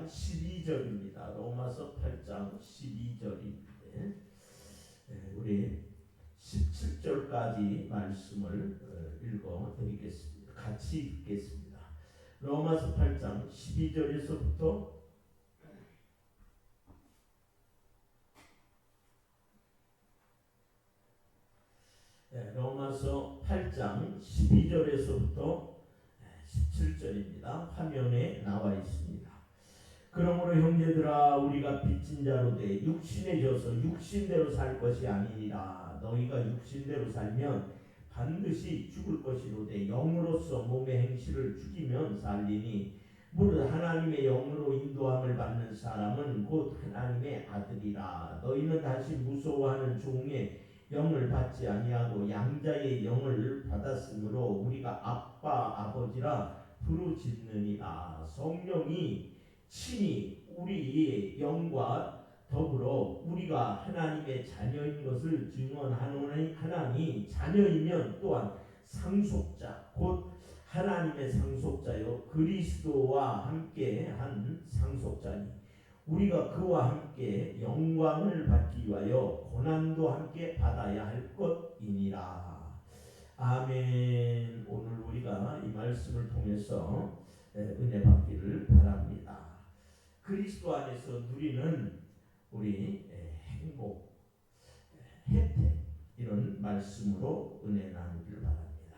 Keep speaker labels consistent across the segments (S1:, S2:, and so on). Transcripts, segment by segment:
S1: 8장 12절입니다. 로마서 8장 12절인데 우리 17절까지 말씀을 읽어드리겠습니다. 같이 읽겠습니다. 로마서 8장 12절에서부터 로마서 8장 12절에서부터 17절입니다. 화면에 나와 있습니다. 그러므로 형제들아 우리가 빚진 자로 돼 육신에 져서 육신대로 살 것이 아니니라. 너희가 육신대로 살면 반드시 죽을 것이로되 영으로서 몸의 행실을 죽이면 살리니 무릇 하나님의 영으로 인도함을 받는 사람은 곧 하나님의 아들이라. 너희는 다시 무서워하는 종의 영을 받지 아니하고 양자의 영을 받았으므로 우리가 아빠 아버지라 부르짖느니라. 성령이 친히 우리의 영과 더불어 우리가 하나님의 자녀인 것을 증언하노니 자녀이면 또한 상속자 곧 하나님의 상속자요 그리스도와 함께 한 상속자니 우리가 그와 함께 영광을 받기 위하여 고난도 함께 받아야 할 것이니라. 아멘. 오늘 우리가 이 말씀을 통해서 은혜 받기를 바랍니다. 그리스도 안에서 누리는 우리 행복, 혜택 이런 말씀으로 은혜 나누기를 바랍니다.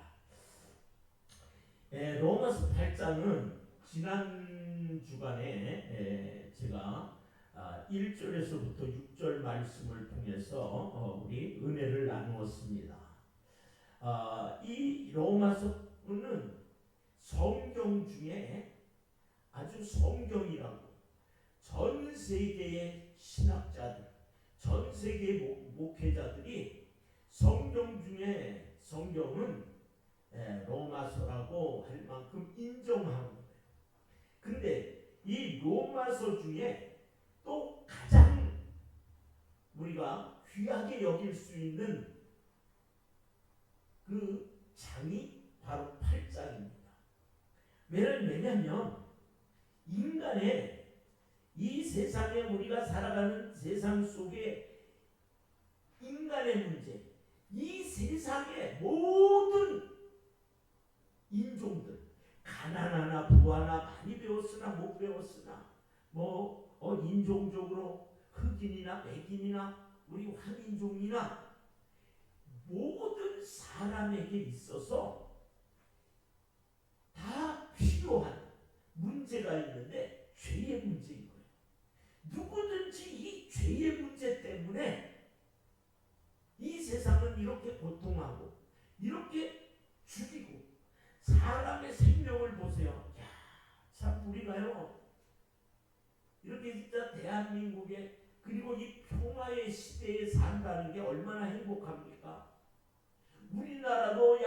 S1: 로마서 8장은 지난 주간에 제가 1절에서부터 6절 말씀을 통해서 우리 은혜를 나누었습니다. 이 로마서는 성경 중에 아주 성경이라고 전 세계의 신학자들, 전 세계의 목회자들이 성경 중에 성경은 로마서라고 할 만큼 인정하는 거예요. 근데 이 로마서 중에 또 가장 우리가 귀하게 여길 수 있는 그 장이 바로 8장입니다. 왜냐하면 인간의 이 세상에 우리가 살아가는 세상 속에 인간의 문제, 이 세상의 모든 인종들 가난하나 부하나 많이 배웠으나 못 배웠으나 인종적으로 흑인이나 백인이나 우리 황인종이나 모든 사람에게 있어서 다 필요한 문제가 있는데 죄의 문제인 거예요. 누구든지 이 죄의 문제 때문에 이 세상은 이렇게 고통하고 이렇게 죽이고 사람의 생명을 보세요. 야, 참 우리가요 이렇게 진짜 대한민국에 그리고 이 평화의 시대에 산다는 게 얼마나 행복합니까? 우리나라도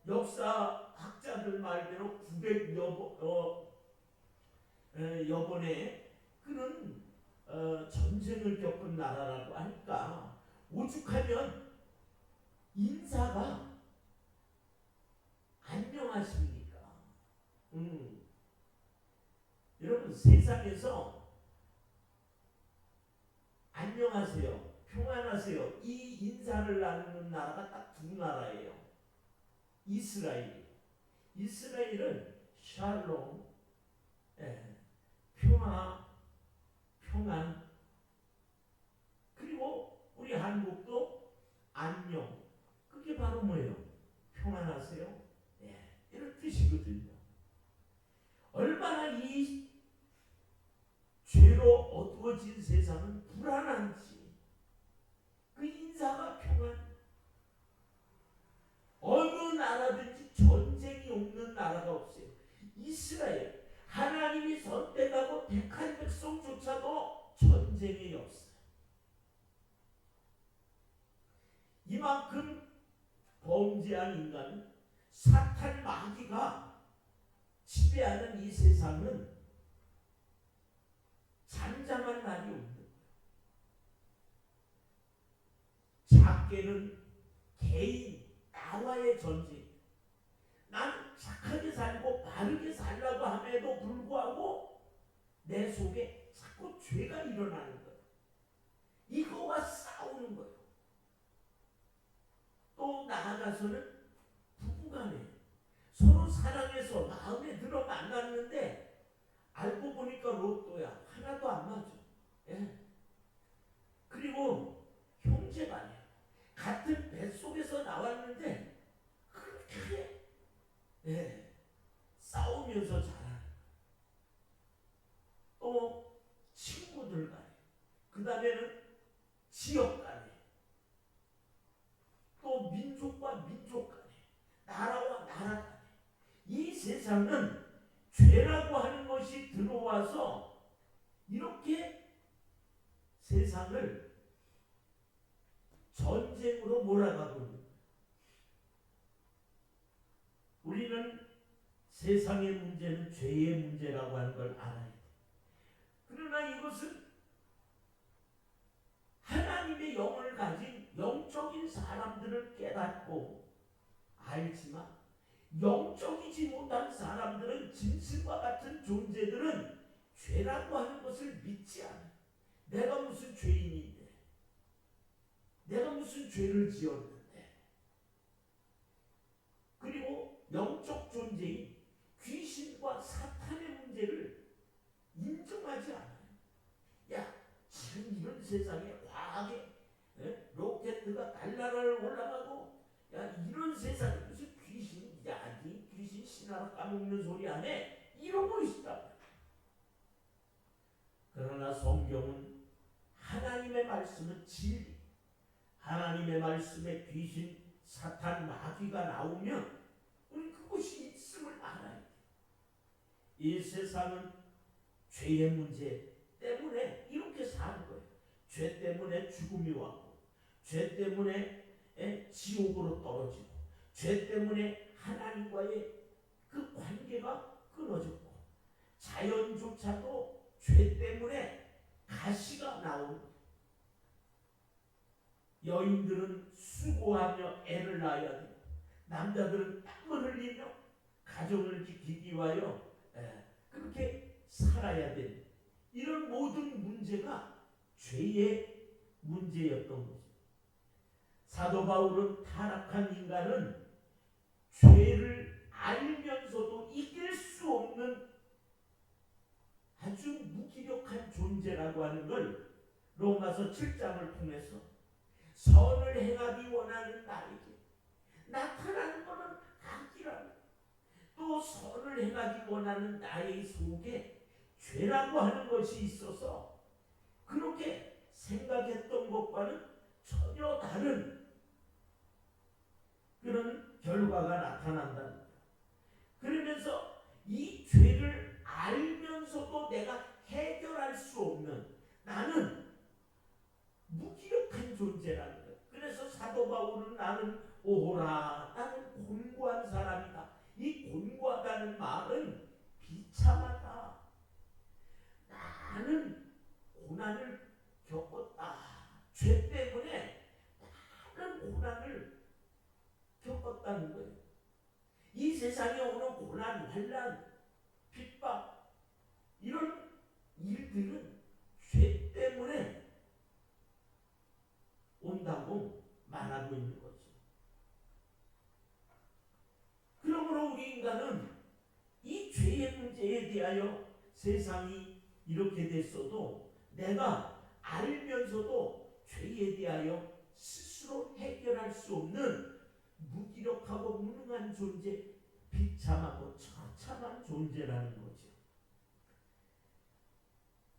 S1: 역사 학자들 말대로 900여 번의 그런 전쟁을 겪은 나라라고 하니까 오죽하면 인사가 안녕하십니까? 여러분 세상에서 안녕하세요, 평안하세요 이 인사를 나누는 나라가 딱 두 나라예요. 이스라엘은 샬롬, 평화, 평안. 그리고 우리 한국도 안녕. 그게 바로 뭐예요? 평안하세요. 이런 뜻이거든요. 얼마나 이 죄로 어두워진 세상은 불안한지 그 인사가 평안. 어느 나라든지 전쟁이 없는 나라가 없어요. 이스라엘 하나님이 선택하고 택한 백성조차도 전쟁이 없어요. 이만큼 범죄한 인간, 사탄 마귀가 지배하는 이 세상은 잠잠한 날이 없는 거예요. 작게는 개인, 나와의 전쟁. 난 착하게 살고 바르게 살라고 함에도 불구하고 내 속에 자꾸 죄가 일어나는 거예요. 이거와 싸우는 거예요. 또 나아가서는 부부간에 서로 사랑해서 마음에 들어 만났는데 알고 보니까 로또야. 하나도 안 맞아. 예. 그리고 형제간에 같은 뱃속에서 나왔는데 그렇게 예, 싸우면서 자라는. 또 친구들 간에, 그 다음에는 지역 간에, 또 민족과 민족 간에, 나라와 나라 간에, 이 세상은 죄라고 하는 것이 들어와서 이렇게 세상을 전쟁으로 몰아가고 있는 거예요. 우리는 세상의 문제는 죄의 문제라고 하는 걸 알아야 돼. 그러나 이것은 하나님의 영을 가진 영적인 사람들을 깨닫고 알지만 영적이지 못한 사람들은, 짐승과 같은 존재들은 죄라고 하는 것을 믿지 않아요. 내가 무슨 죄인인데, 내가 무슨 죄를 지었는데. 그리고 영적 존재인 귀신과 사탄의 문제를 인정하지 않아요. 야, 지금 이런 세상에 과학에 로켓트가 달나라를 올라가고, 야, 이런 세상에 무슨 귀신, 야, 니 귀신 신하라 까먹는 소리 안 해. 이러고 있다. 그러나 성경은 하나님의 말씀은 진리, 하나님의 말씀에 귀신, 사탄, 마귀가 나오면 우리 그것이 있음을 알아야 돼. 이 세상은 죄의 문제 때문에 이렇게 사는 거예요. 죄 때문에 죽음이 왔고, 죄 때문에 지옥으로 떨어지고, 죄 때문에 하나님과의 그 관계가 끊어졌고, 자연조차도 죄 때문에 가시가 나오는 거예요. 여인들은 수고하며 애를 낳아야 되고, 남자들은 땀을 흘리며 가정을 지키기 위하여 그렇게 살아야 되는, 이런 모든 문제가 죄의 문제였던 거죠. 사도 바울은 타락한 인간은 죄를 알면서도 이길 수 없는 아주 무기력한 존재라고 하는 걸 로마서 7장을 통해서 선을 행하기 원하는 나에게 나타나는 것은 악이라고, 또 선을 행하기 원하는 나의 속에 죄라고 하는 것이 있어서 그렇게 생각했던 것과는 전혀 다른 그런 결과가 나타난다는 거예요. 그러면서 이 죄를 알면서도 내가 해결할 수 없는, 나는 무기력한 존재라는 거예요. 그래서 사도 바울은 나는 오호라, 나는 곤고한 사람이다. 이 곤고하다는 말은 비참하다. 나는 고난을 겪었다. 죄 때문에 많은 고난을 겪었다는 거예요. 이 세상에 오는 고난, 환난, 핍박, 이런 일들은 죄 때문에 온다고 말하고 있는 거죠. 그러므로 우리 인간은 이 죄의 문제에 대하여 세상이 이렇게 됐어도 내가 알면서도 죄에 대하여 스스로 해결할 수 없는 무기력하고 무능한 존재, 비참하고 처참한 존재라는 거죠.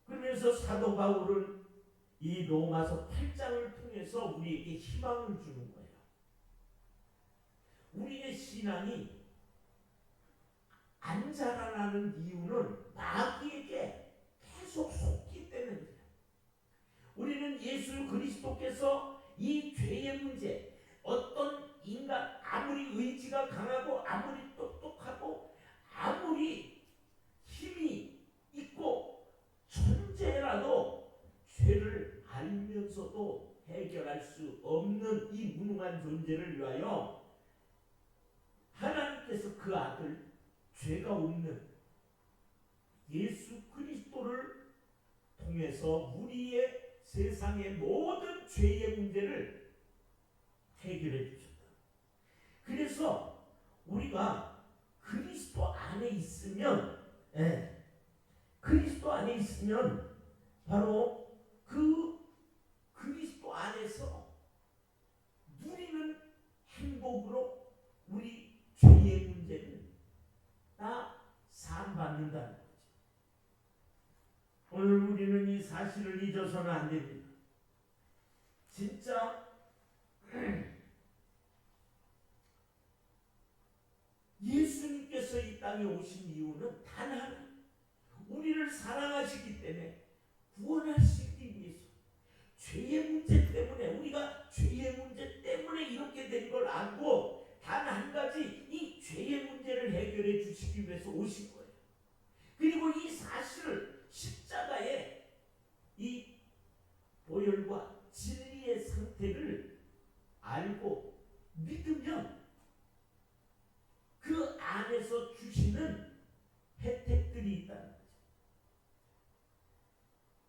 S1: 그러면서 사도 바울은 이 로마서 8장을 통해서 우리에게 희망을 주는 거예요. 우리의 신앙이 안 자라나는 이유는 마귀에게 계속 속기 때문이에요. 우리는 예수 그리스도께서 이 죄의 문제, 어떤 인간 아무리 의지가 강하고 아무리 똑똑하고 아무리 힘이 있고 천재라도 죄를 알면서도 해결할 수 없는 이 무능한 존재를 위하여 하나님께서 그 아들, 죄가 없는 예수 그리스도를 통해서 우리의 세상의 모든 죄의 문제를 해결해 주셨다. 그래서 우리가 그리스도 안에 있으면, 그리스도 안에 있으면 바로 그 그리스도 안에서 누리는 행복으로 우리 죄의 문제는 다 사함받는다는 거죠. 오늘 우리는 이 사실을 잊어서는 안 됩니다. 진짜 예수님께서 이 땅에 오신 이유는 단 하나, 우리를 사랑하시기 때문에 구원하시기 위해서. 죄의 문제 때문에, 우리가 죄의 문제 때문에 이렇게 된 걸 알고 단 한 가지, 이 죄의 문제를 해결해 주시기 위해서 오신 거예요. 그리고 이 사실을 십자가의 이 보혈과 진리의 상태를 알고 믿으면 그 안에서 주시는 혜택들이 있다는 거죠.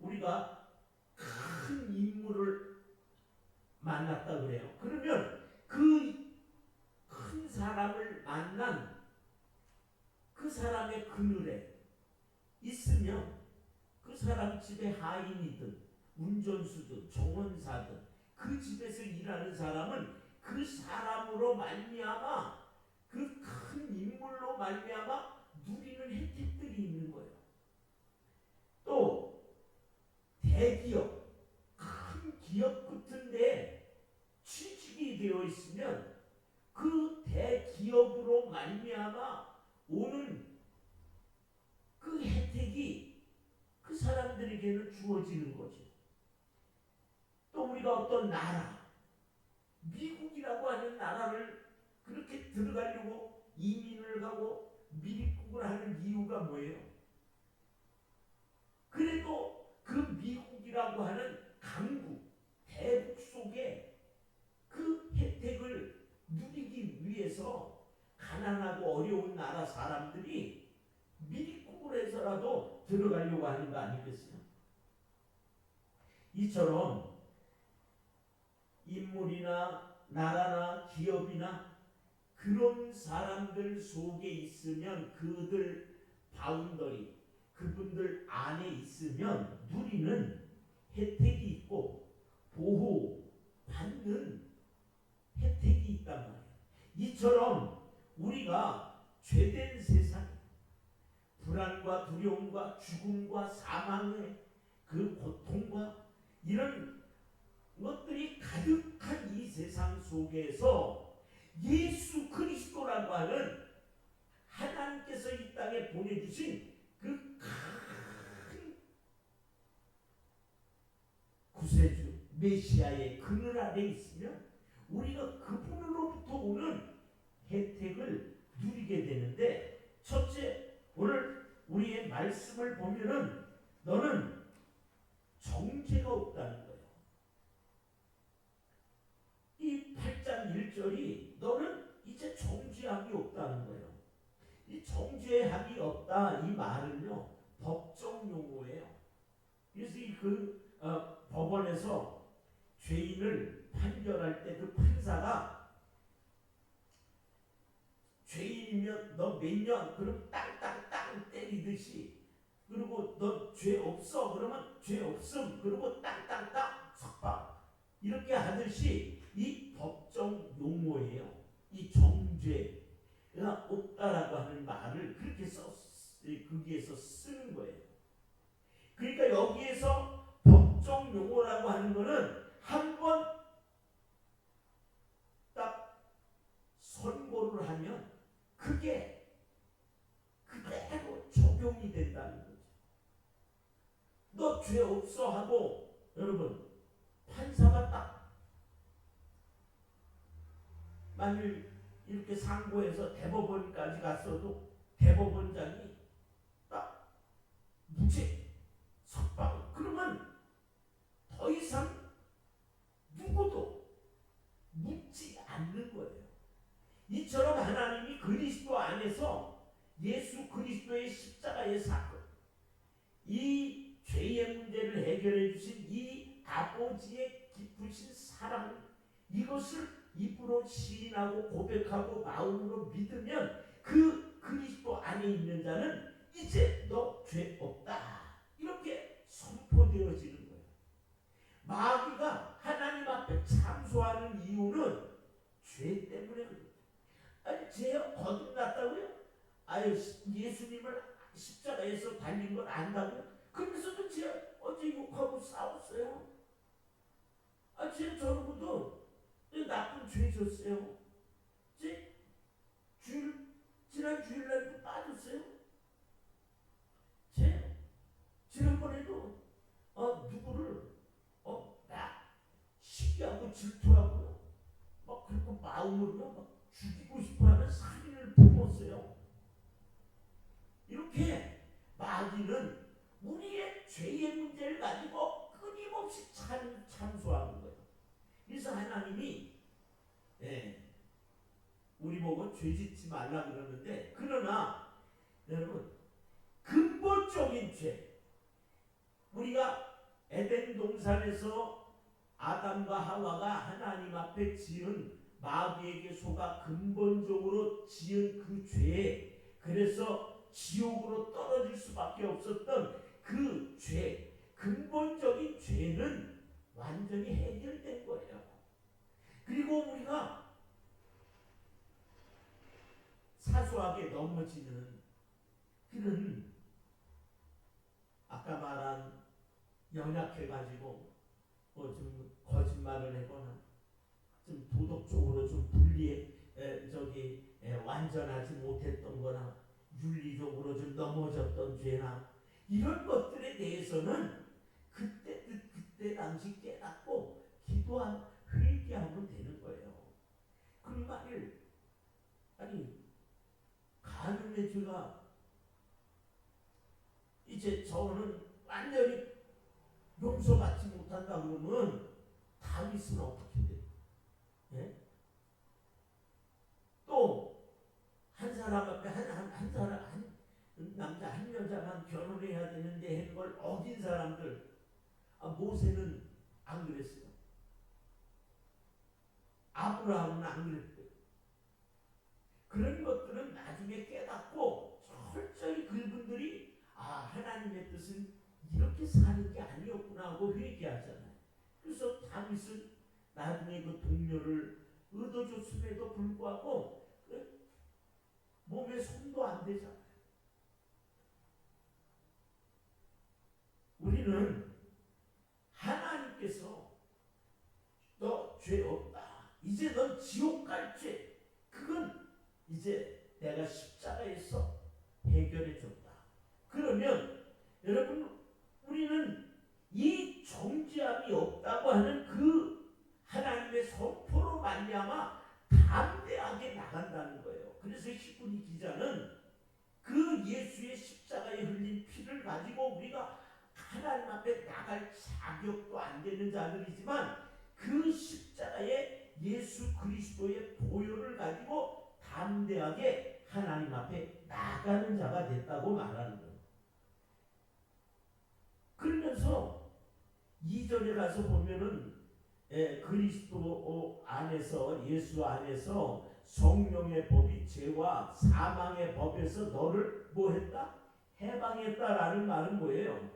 S1: 우리가 큰 인물을 만났다 그래요. 그러면 그 큰 사람을 만난 그 사람의 그늘에 있으면 그 사람 집에 하인이든 운전수든 정원사든 그 집에서 일하는 사람은 그 사람으로 말미암아, 그 큰 인물로 말미암아 누리는 혜택들이 있는 거예요. 또 대기업, 큰 기업 같은 데 취직이 되어 있으면 그 대기업으로 말미암아 오는 그 혜택이 그 사람들에게는 주어지는 거죠. 또 우리가 어떤 나라, 미국이라고 하는 나라를 그렇게 들어가려고 이민을 가고 미국을 하는 이유가 뭐예요? 그래도 그 미국이라고 하는 강국, 대국 속에 그 혜택을 누리기 위해서 가난하고 어려운 나라 사람들이 미국을 해서라도 들어가려고 하는 거 아니겠어요? 이처럼 인물이나 나라나 기업이나 그런 사람들 속에 있으면, 그들 바운더리, 그분들 안에 있으면 누리는 혜택이 있고 보호받는 혜택이 있단 말이에요. 이처럼 우리가 죄된 세상, 불안과 두려움과 죽음과 사망의 그 고통과 이런 것들이 가득한 이 세상 속에서 예수 그리스도라고 하는 하나님께서 이 땅에 보내주신 그 큰 구세주 메시아의 그늘 아래 있으면 우리가 그분으로부터 오는 혜택을 누리게 되는데, 첫째, 오늘 우리의 말씀을 보면은 너는 정죄가 없다는 거예요. 이 8장 1절이 너는 이제 정죄함이 없다는 거예요. 이 정죄함이 없다, 이 말은요 법정 용어예요. 그래서 법원에서 죄인을 판결할 때 그 판사가 죄인이면 너 몇 년, 그럼 땅땅땅 때리듯이, 그리고 너 죄 없어 그러면 죄 없음, 그리고 땅땅땅 석방, 이렇게 하듯이 이 법정 용어예요. 이 정죄가 없다라고 하는 말을 그렇게 거기에서 쓰는 거예요. 그러니까 여기에서 법정 용어라고 하는 거는 한번 딱 선고를 하면 그게 그대로 적용이 된다는 거죠. 너 죄 없어 하고, 여러분, 판사가 딱 만일 이렇게 상고해서 대법원까지 갔어도 대법원장이 딱 무죄, 석방, 그러면 더 이상 누구도 묻지 않는 거예요. 이처럼 하나님이 그리스도 안에서 예수 그리스도의 십자가의 사건, 이 죄의 문제를 해결 해결해 주신 이 아버지의 깊으신 사랑, 이것을 입으로 시인하고 고백하고 마음으로 믿으면 그 그리스도 안에 있는 자는 이제 너 죄 없다, 이렇게 선포되어지는 거예요. 마귀가 하나님 앞에 참소하는 이유는 죄 때문에 그래요. 아니, 죄가 거듭났다고요? 아유, 예수님을 십자가에서 달린 걸 안다고요? 그러면서도 제가 어제 욕하고 싸웠어요. 아, 제가 저러고도 나쁜 죄 졌어요. 지난 주일날도 빠졌어요. 지난번에도 누구를 나 시기하고 질투하고요, 막 그렇게 마음으로요 막 죽이고 싶어하는 살인을 품었어요. 이렇게 마귀는 우리의 죄의 문제를 가지고 끊임없이 참소하는 거예요. 그래서 하나님이 우리 보고 죄 짓지 말라 그러는데, 그러나 여러분, 근본적인 죄, 우리가 에덴 동산에서 아담과 하와가 하나님 앞에 지은 마귀에게 속아 근본적으로 지은 그 죄, 그래서 지옥으로 떨어질 수밖에 없었던 그 죄, 근본적인 죄는 완전히 해결된 거예요. 그리고 우리가 사소하게 넘어지는 그런, 아까 말한 연약해가지고 좀 거짓말을 하거나 좀 도덕적으로 좀 완전하지 못했던 거나 윤리적으로 좀 넘어졌던 죄나 이런 것들에 대해서는 그때 당시 깨닫고 회개하면 되는 거예요. 그 말을, 아니, 가늠의 죄가 이제 저는 완전히 용서받지 못한다 그러면 다윗은 어떻게 돼요? 예? 또 한 사람 앞에 한 남자 한 여자만 결혼해야 되는데 하는 걸 어긴 사람들, 모세는 안 그랬어요. 아브라함은 안 그랬대요. 그런 것들은 나중에 깨닫고 철저히 그분들이 하나님의 뜻은 이렇게 사는 게 아니었구나 하고 회개하잖아요. 그래서 다윗은 나중에 그 동료를 얻어줬음에도 불구하고 몸에 손도 안 대잖아요. 우리는 하나님께서 너 죄 없다, 이제 넌 지옥 갈 죄, 그건 이제 내가 십자가에서 해결해 줬다. 그러면 여러분, 우리는 이 정죄함이 없다고 하는 그 하나님의 선포로 말미암아 담대하게 나간다는 거예요. 그래서 히브리 기자는 그 예수의 십자가에 흘린 피를 가지고 우리가 하나님 앞에 나갈 자격도 안 되는 자들이지만 그 십자가에 예수 그리스도의 보혈을 가지고 담대하게 하나님 앞에 나가는 자가 됐다고 말하는 거예요. 그러면서 2절에 가서 보면은 그리스도 안에서, 예수 안에서 성령의 법이 죄와 사망의 법에서 너를 뭐 했다? 해방했다라는 말은 뭐예요?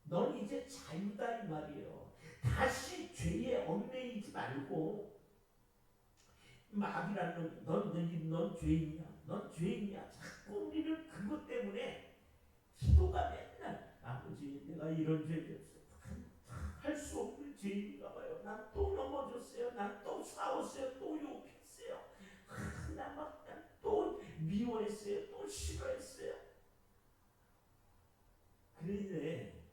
S1: 넌 이제 자유다 이 말이에요. 다시 죄에 얽매이지 말고, 마귀라는 넌 죄인이야, 넌 죄인이야, 자꾸 우리는 그것 때문에 기도가 맨날 아버지 내가 이런 죄 할 수 없는 죄인인가 봐요. 난 또 넘어졌어요. 난 또 싸웠어요. 또 욕했어요. 난 또 미워했어요. 또 싫어했어요. 그런데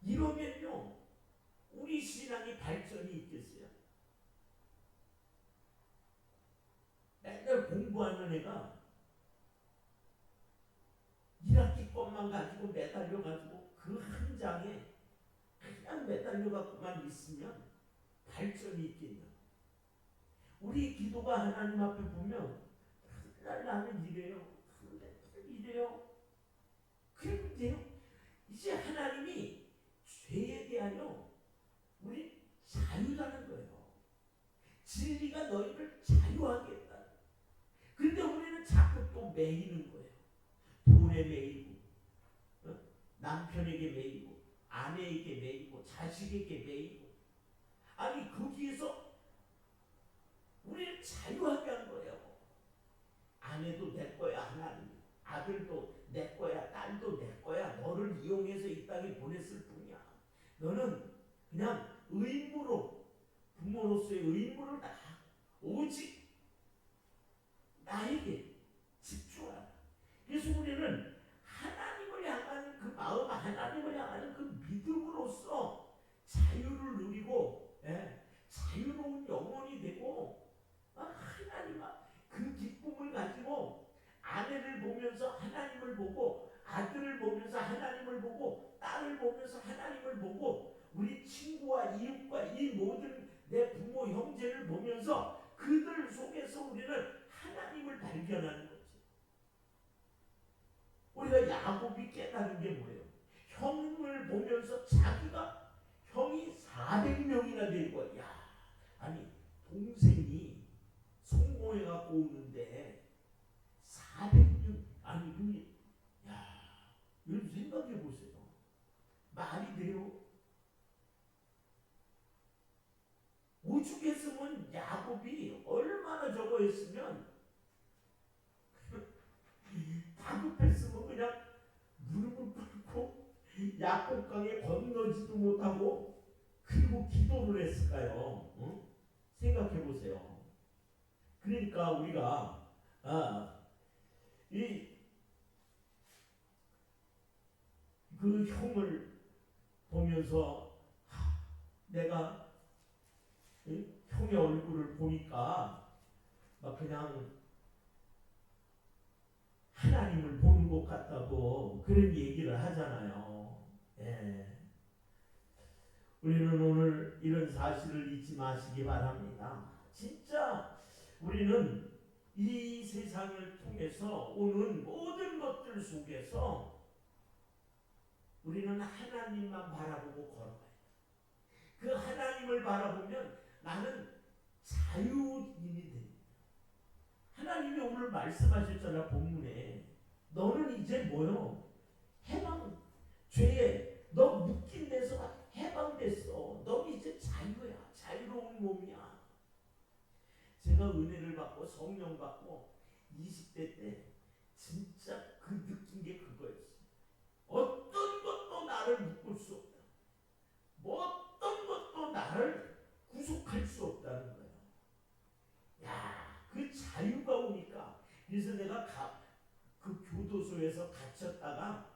S1: 이러면요, 우리 신앙이 발전이 있겠어요? 맨날 공부하는 애가 1학기 것만 가지고 매달려가지고 그 한 장에 그냥 매달려갖고만 있으면 발전이 있겠냐? 우리 기도가 하나님 앞에 보면, 나는 이래요, 이래요, 진리가 너희를 자유하게 했다. 그런데 우리는 자꾸 또 매이는 거예요. 돈에 매이고, 남편에게 매이고, 아내에게 매이고, 자식에게 매이고. 아니 거기에서 우리를 자유하게 한 거예요. 아내도 내 거야 하나님, 아들도 내 거야, 딸도 내 거야. 너를 이용해서 이 땅에 보냈을 뿐이야. 너는 그냥 의무로, 부모로서의 의무를 다 오직 나에게 집중하라. 그래서 우리는 하나님을 향하는 그 마음, 하나님을 향하는 그 믿음으로써 자유를 누리고, 자유로운 영혼이 되고, 하나님 그 기쁨을 가지고 아내를 보면서 하나님을 보고, 아들을 보면서 하나님을 보고, 딸을 보면서 하나님을 보고, 우리 친구와 이웃과 이 모든 내 부모 형제를 보면서 그들 속에서 우리는 하나님을 발견하는 거지. 우리가 야곱이 깨달은 게 뭐예요? 형을 보면서 자기가 형이 400명이나 될 거야. 야, 아니 동생이 성공해갖고 오는데 400명, 아니 우리, 야, 여러분 생각해 보세요. 말이 돼요? 오죽했으면 야곱이 얼마나 저거 했으면 다급했으면 그냥 무릎을 꿇고 야곱강에 건너지도 못하고 그리고 기도를 했을까요? 생각해 보세요. 그러니까 우리가 그 형을 보면서 내가 형의 얼굴을 보니까 막 그냥 하나님을 보는 것 같다고 그런 얘기를 하잖아요. 예. 우리는 오늘 이런 사실을 잊지 마시기 바랍니다. 진짜 우리는 이 세상을 통해서 오는 모든 것들 속에서 우리는 하나님만 바라보고 걸어가야 돼. 그 하나님을 바라보면 나는 자유인이 됩니다. 하나님이 오늘 말씀하셨잖아, 본문에. 너는 이제 뭐요? 해방, 죄에 너 묶인 데서 해방됐어. 너 이제 자유야. 자유로운 몸이야. 제가 은혜를 받고 성령 받고 20대 때 진짜 그 느낀 게 그거였어요. 어떤 것도 나를 묶을 수 없다. 뭐 어떤 것도 나를 구속할 수 없다는 거예요. 야, 그 자유가 오니까. 그래서 내가 그 교도소에서 갇혔다가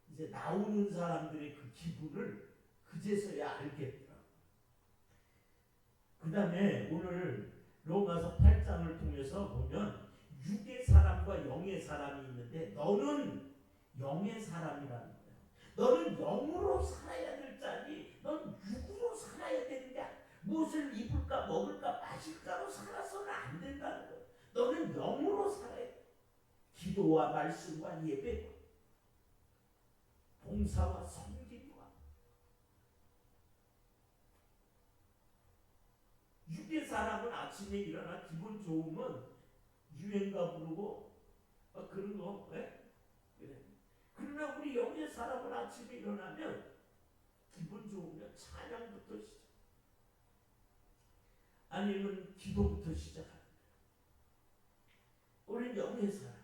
S1: 이제 나오는 사람들의 그 기분을 그제서야 알겠더라고. 그 다음에 오늘 로마서 8장을 통해서 보면 육의 사람과 영의 사람이 있는데 너는 영의 사람이라는 거예요. 너는 영으로 살아야 될 자니 넌 육으로 살아야 되는 게 아니야. 무엇을 입을까 먹을까 마실까로 살아서는 안 된다는 거예요. 너는 영으로 살아야 돼. 기도와 말씀과 예배와 봉사와 섬김과. 육의 사람은 아침에 일어나 기분 좋으면 유행가 부르고 그런 거. 네? 그래. 그러나 우리 영의 사람은 아침에 일어나면 기분 좋으면 찬양부터 시작, 아니면 기도부터 시작합니다. 우리는 영의 사람.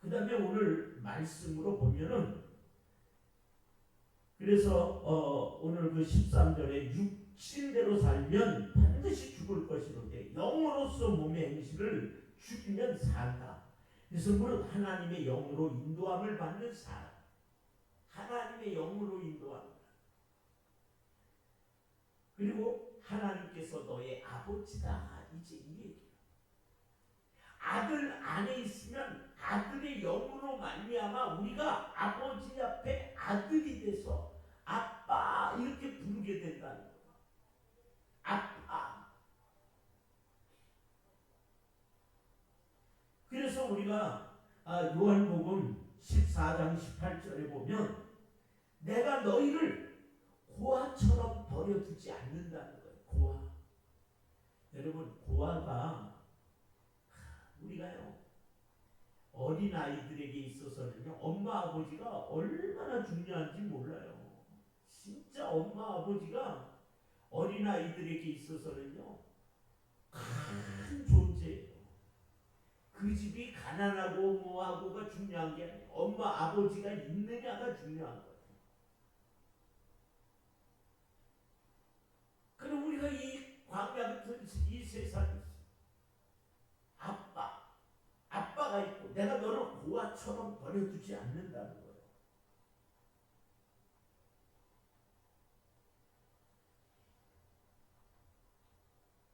S1: 그 다음에 오늘 말씀으로 보면은, 그래서 오늘 그 13절에 육신대로 살면 반드시 죽을 것이로되 영으로서 몸의 행실을 죽이면 산다. 그래서 무릇 하나님의 영으로 인도함을 받는 사람, 하나님의 영으로 인도함, 그리고 하나님께서 너의 아버지다. 이제 이 얘기. 아들 안에 있으면 아들의 영으로 말미암아 우리가 아버지 앞에 아들이 돼서 아빠 이렇게 부르게 된다는 거예요. 아빠. 그래서 우리가 요한복음 14장 18절에 보면 내가 너희를 고아처럼 버려두지 않는다는 거예요. 고아. 여러분 고아가 우리가요 어린 아이들에게 있어서는요 엄마 아버지가 얼마나 중요한지 몰라요. 진짜 엄마 아버지가 어린 아이들에게 있어서는요 큰 존재예요. 그 집이 가난하고 뭐하고가 중요한 게 아니에요. 엄마 아버지가 있느냐가 중요한 거예요. 그럼 우리가 이 광야 같은 이 세상에 아빠가 있고 내가 너를 고아처럼 버려두지 않는다는 거예요.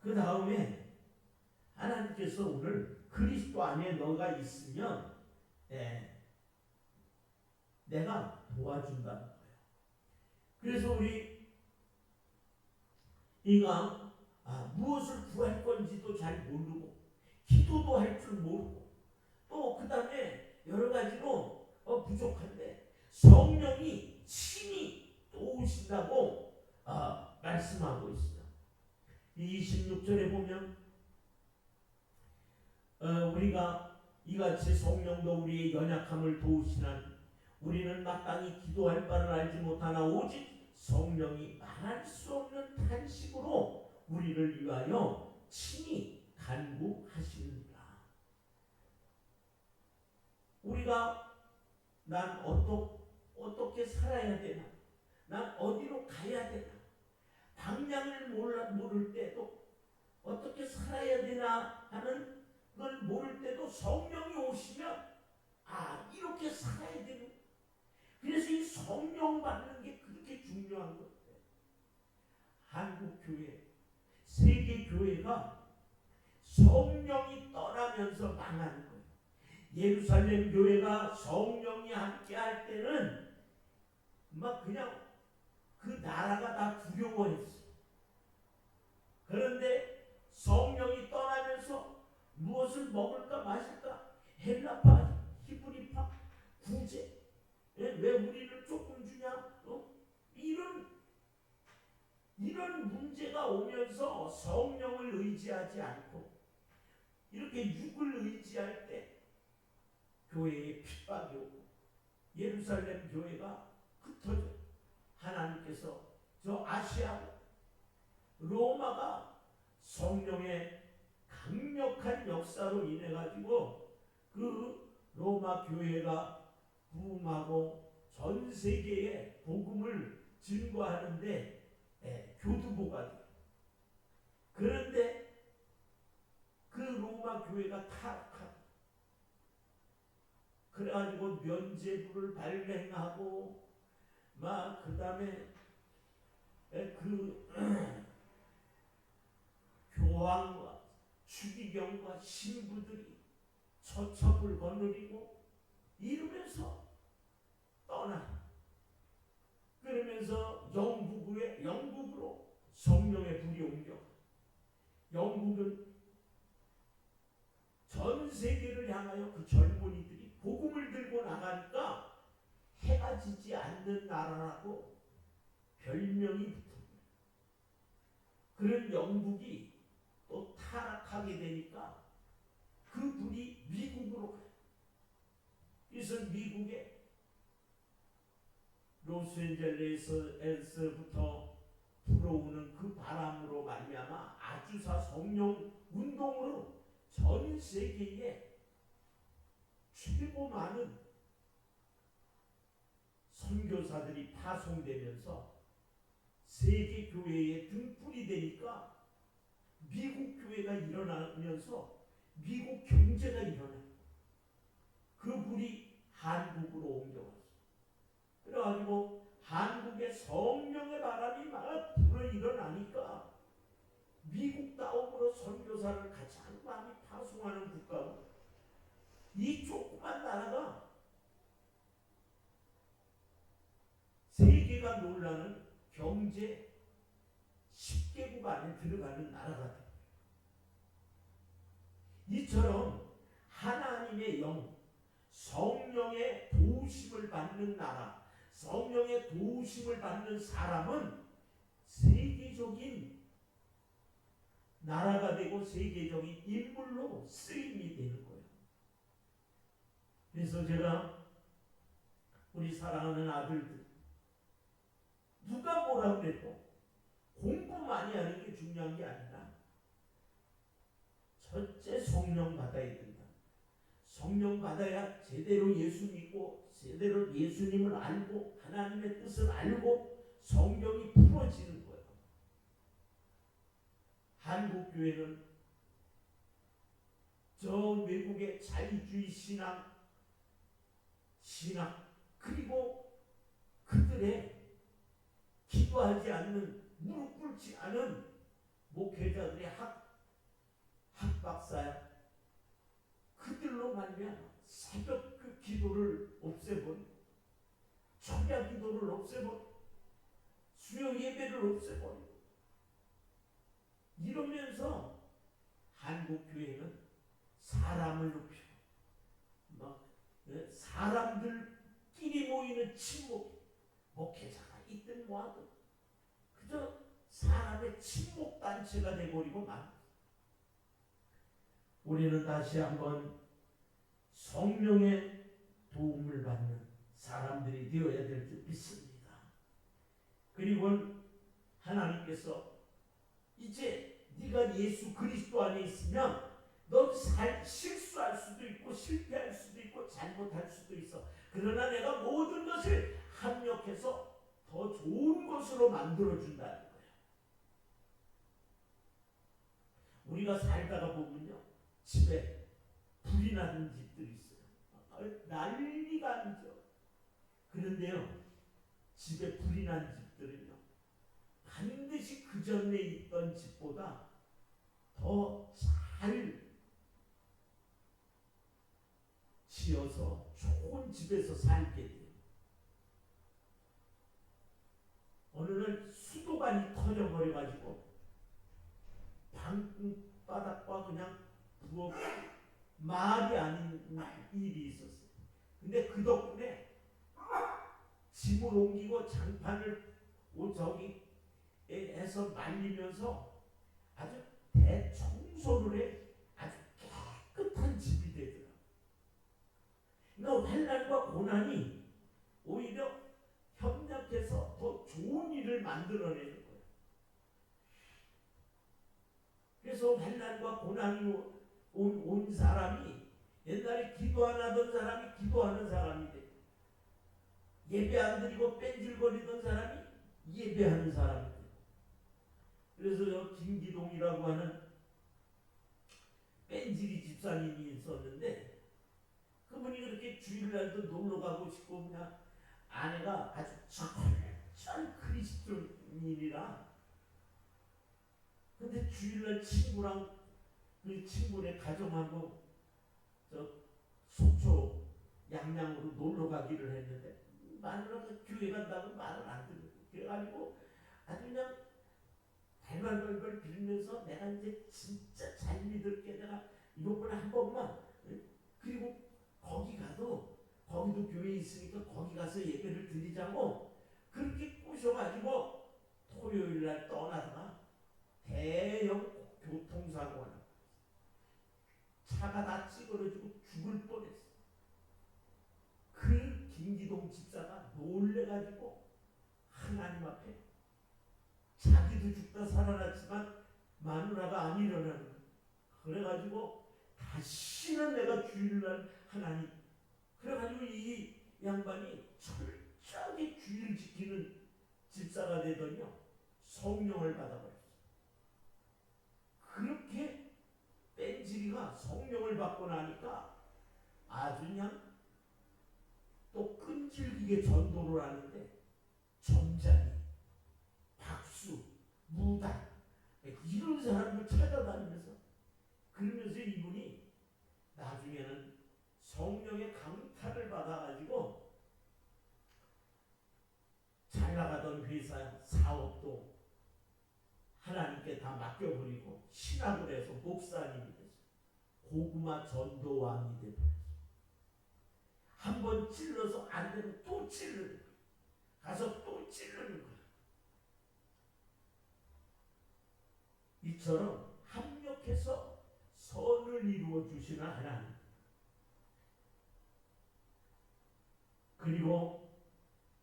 S1: 그 다음에 하나님께서 오늘 그리스도 안에 너가 있으면 내가 도와준다는 거예요. 그래서 우리 이가 무엇을 구할 건지도 잘 모르고 기도도 할 줄 모르고 또 그 다음에 여러 가지로 부족한데 성령이 친히 도우신다고 말씀하고 있어요. 26절에 보면 우리가 이같이 성령도 우리의 연약함을 도우시나 우리는 마땅히 기도할 바를 알지 못하나 오직 성령이 말할 수 없는 탄식으로 우리를 위하여 친히 간구하시느니라. 우리가 난 어떻게 살아야 되나? 난 어디로 가야 되나? 방향을 모를 때도 어떻게 살아야 되나 하는 걸 모를 때도 성령이 오시면 이렇게 살아야 되는. 그래서 이 성령 받는 게 그렇게 중요한 거예요. 한국교회, 세계교회가 성령이 떠나면서 망하는 거예요. 예루살렘 교회가 성령이 함께 할 때는 막 그냥 그 나라가 다 두려워했어. 그런데 성령이 떠나면서 무엇을 먹을까 마실까 헬라파, 히브리파, 구제 왜 우리를 조금 주냐? 이런 문제가 오면서 성령을 의지하지 않고 이렇게 육을 의지할 때 교회에 핍박이 오고 예루살렘 교회가 흩어져 하나님께서 저 아시아 로마가 성령의 강력한 역사로 인해 가지고 그 로마 교회가 부흥하고 전 세계에 복음을 증거하는데 교두보가 돼. 그런데 그 로마 교회가 타락하고 그래가지고 면죄부를 발행하고 막 그 다음에 그 교황과 추기경과 신부들이 처첩을 거느리고 이러면서 떠나. 그러면서 영국으로 성령의 불이 옮겨. 영국은 전 세계를 향하여 그 젊은이들이 복음을 들고 나가니까 해가 지지 않는 나라라고 별명이 붙습니다. 그런 영국이 또 타락하게 되니까 그 불이 미국으로 가요. 그래서 미국에 로스앤젤레스에서부터 불어오는 그 바람으로 말미암아 아주사 성령 운동으로 전 세계에 최고 많은 선교사들이 파송되면서 세계 교회의 등불이 되니까 미국 교회가 일어나면서 미국 경제가 일어나요. 그 불이 한국으로 옮겨왔어요. 그래가지고 한국의 성령의 바람이 막 불어 일어나니까 미국 다음으로 선교사를 가장 많이 파송하는 국가고 이 조그만 나라가 세계가 놀라는 경제 10개국 안에 들어가는 나라가 됩니다. 이처럼 하나님의 영, 성령의 도우심을 받는 나라, 성령의 도우심을 받는 사람은 세계적인 나라가 되고 세계적인 인물로 쓰임이 되는 거예요. 그래서 제가 우리 사랑하는 아들들 누가 뭐라 그래도 공부 많이 하는 게 중요한 게 아니라 첫째 성령 받아야 된다. 성령 받아야 제대로 예수 믿고 제대로 예수님을 알고 하나님의 뜻을 알고 성경이 풀어지는 거예요. 한국 교회는 저 외국의 자유주의 신앙 그리고 그들의 기도하지 않는 무릎 꿇지 않은 목회자들의 학박사야. 그들로 말미암아 새벽 그 기도를 없애버리고 청야 기도를 없애버리고 수요 예배를 없애버리고 이러면서 한국 교회는 사람을 높이고 사람들끼리 모이는 친목, 목회자가 있든 뭐하든 그저 사람의 친목 단체가 되어버리고 말. 우리는 다시 한번 성령의 도움을 받는 사람들이 되어야 될 줄 믿습니다. 그리고 하나님께서 이제 네가 예수 그리스도 안에 있으면 넌 실수할 수도 있고 실패할 수도 있고 잘못할 수도 있어. 그러나 내가 모든 것을 합력해서 더 좋은 것으로 만들어준다는 거예요. 우리가 살다가 보면요, 집에 불이 나는 집들이 있어요. 난리가 아니죠. 그런데요, 집에 불이 난 집들은요, 반드시 그 전에 있던 집보다 더 잘 지어서 좋은 집에서 살게 돼요. 어느 날 수도관이 터져버려가지고 방바닥과 그냥 부엌 말이 아닌 일이 있었어요. 근데 그 덕분에 짐을 옮기고 장판을 저기 해서 말리면서 아주 대청소를 해 아주 깨끗한 집이 되더라고요. 그러니까 환난과 고난이 오히려 협력해서 더 좋은 일을 만들어내는 거예요. 그래서 환난과 고난이 온 사람이 옛날에 기도 안 하던 사람이 기도하는 사람이 돼. 예배 안 드리고 뺀질거리던 사람이 예배하는 사람이 돼. 그래서 저 김기동이라고 하는 뺀질이 집사님이 있었는데 그분이 그렇게 주일날도 놀러 가고 싶고 그냥 아내가 아주 철저한 크리스천인이라 근데 주일날 친구랑 그 친구네 가정하고 저 속초 양양으로 놀러 가기를 했는데 마누라가 교회 간다고 말을 안 듣고 그래가지고 아주 그냥 발발발발 빌면서 내가 이제 진짜 잘 믿을게 내가 이번에 한 번만 그리고 거기 가도 거기도 교회 있으니까 거기 가서 예배를 드리자고 그렇게 꼬셔가지고 토요일날 떠나다가 대형 교통사고가 나 차가 다 찌그러지고 죽을 뻔했어. 그 김기동 집사가 놀래가지고 하나님 앞에 자기도 죽다 살아났지만 마누라가 안 일어나는 거야. 그래가지고 다시는 내가 주일날 하나님 그래가지고 이 양반이 철저하게 주일 지키는 집사가 되더니요 성령을 받아버렸어. 그렇게 뺀질이가 성령을 받고 나니까 아주 그냥 또 끈질기게 전도를 하는데 점잖이, 박수, 무당 이런 사람들 찾아다니면서 그러면서 이분이 나중에는 성령의 강탈을 받아가지고 잘 나가던 회사 사업도 하나님께 다 맡겨버리고 신학을 해서 목사님이 됐어요. 고구마 전도왕이 되버렸어요. 한번 찔러서 안 되면 또 찔르는 거야. 가서 또 찔르는 거야. 이처럼 한 합력해서 선을 이루어 주시는 하나님. 그리고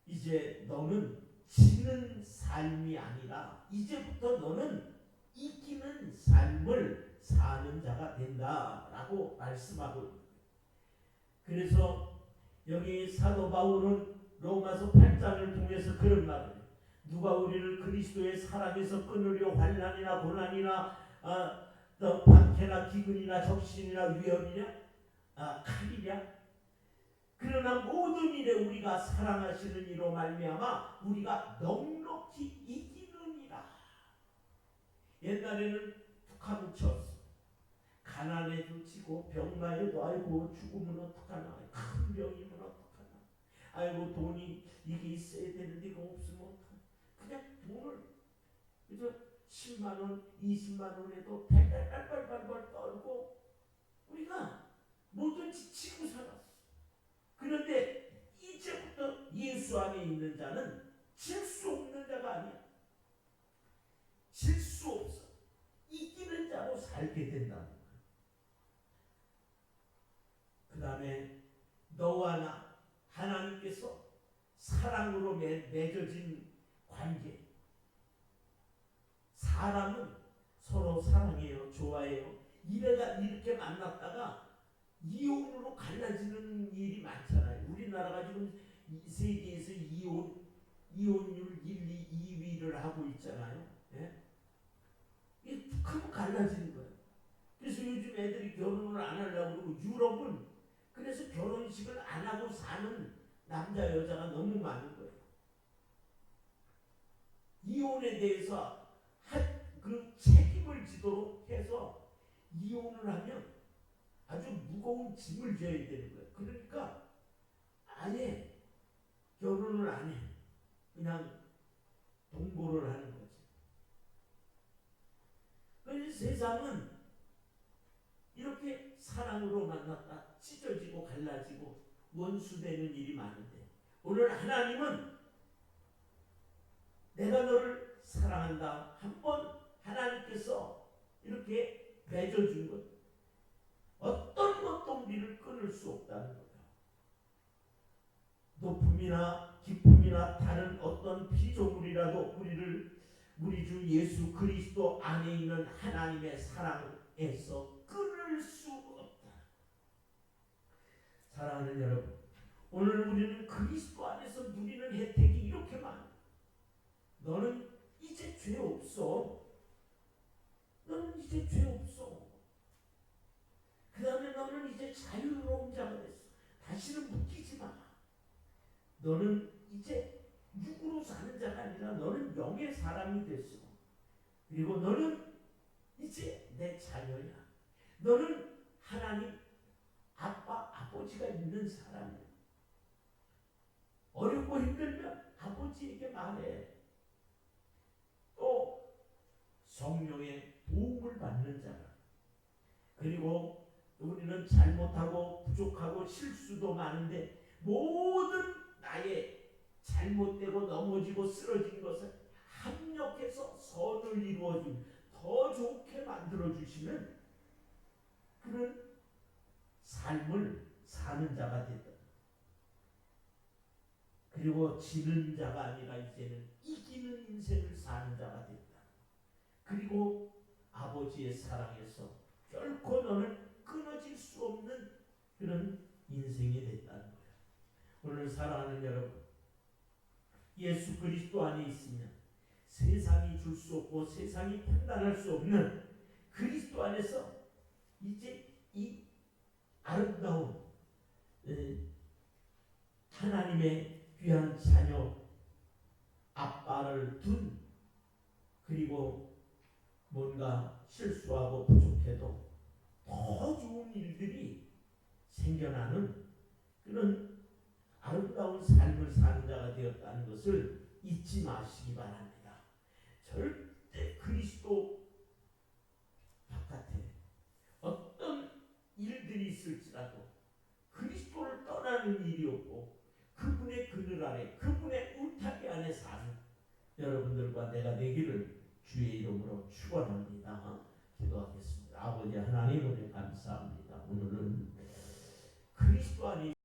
S1: 이제 너는 지는 삶이 아니라 이제부터 너는 이기는 삶을 사는 자가 된다라고 말씀하고 있습니다. 그래서 여기 사도 바울은 로마서 8장을 통해서 그런 말을 해요. 누가 우리를 그리스도의 사랑에서 끊으려 환난이나 고난이나 또 박해나 기근이나 적신이나 위험이냐 칼이냐. 그러나 모든 일에 우리가 사랑하시는 이로 말미암아 우리가 넉넉히 이기느니라. 옛날에는 툭하면 쳤어. 가난해도 지고 병마에도 아이고 죽으면 어떡하나, 큰 병이면 어떡하나, 아이고 돈이 이게 있어야 되는데 이거 없으면 어떡하나. 그냥 돈을 그저 10만원 20만원 에도 발발발발 떨고 우리가 뭐든지 치고 살았어. 그런데 이제부터 예수 안에 있는 자는 질 수 없는 자가 아니야. 질 수 없어. 이기는 자로 살게 된다는 거야. 그 다음에 너와 나 하나님께서 사랑으로 맺어진 관계. 사람은 서로 사랑해요, 좋아해요. 이렇게 만났다가 이혼으로 갈라지는 일이 많잖아요. 우리나라가 지금 세계에서 이혼율 1, 2위를 하고 있잖아요. 예? 이게 툭하면 갈라지는 거예요. 그래서 요즘 애들이 결혼을 안 하려고 그러고 유럽은 그래서 결혼식을 안 하고 사는 남자 여자가 너무 많은 거예요. 이혼에 대해서 그 책임을 지도록 해서 이혼을 하면 아주 무거운 짐을 져야 되는 거예요. 그러니까 아예 결혼을 안 해. 그냥 동거를 하는 거지. 그래서 세상은 이렇게 사랑으로 만났다 찢어지고 갈라지고 원수되는 일이 많은데 오늘 하나님은 내가 너를 사랑한다. 한번 하나님께서 이렇게 맺어준 것. 어떤 것도 우리를 끊을 수 없다는 거예요. 높음이나 기쁨이나 다른 어떤 피조물이라도 우리 주 예수 그리스도 안에 있는 하나님의 사랑에서 끊을 수 없다. 사랑하는 여러분, 오늘 우리는 그리스도 안에서 누리는 혜택이 이렇게 많아. 너는 이제 죄 없어. 너는 이제 죄 없어. 그 다음에 너는 이제 자유로운 자가 됐어. 다시는 묶이지 마. 너는 이제 육으로 사는 자가 아니라 너는 영의 사람이 됐어. 그리고 너는 이제 내 자녀야. 너는 하나님 아버지가 있는 사람이야. 어렵고 힘들면 아버지에게 말해. 또 성령의 도움을 받는 자라. 그리고 우리는 잘못하고 부족하고 실수도 많은데 모든 나의 잘못되고 넘어지고 쓰러진 것을 합력해서 선을 이루어준 더 좋게 만들어주시는 그런 삶을 사는 자가 됐다. 그리고 지는 자가 아니라 이제는 이기는 인생을 사는 자가 됐다. 그리고 아버지의 사랑에서 결코 너는 끊어질 수 없는 그런 인생이 됐다는 거예요. 오늘 사랑하는 여러분, 예수 그리스도 안에 있으면 세상이 줄 수 없고 세상이 판단할 수 없는 그리스도 안에서 이제 이 아름다운 하나님의 귀한 자녀 아빠를 둔 그리고 뭔가 실수하고 부족해도 더 좋은 일들이 생겨나는 그런 아름다운 삶을 사는 자가 되었다는 것을 잊지 마시기 바랍니다. 절대 그리스도 바깥에 어떤 일들이 있을지라도 그리스도를 떠나는 일이 없고 그분의 그늘 아래 그분의 울타리 안에 사는 여러분들과 내가 되기를 주의 이름으로 축원합니다. 기도하겠습니다. 감사합니다. 오늘은 그리스도 안에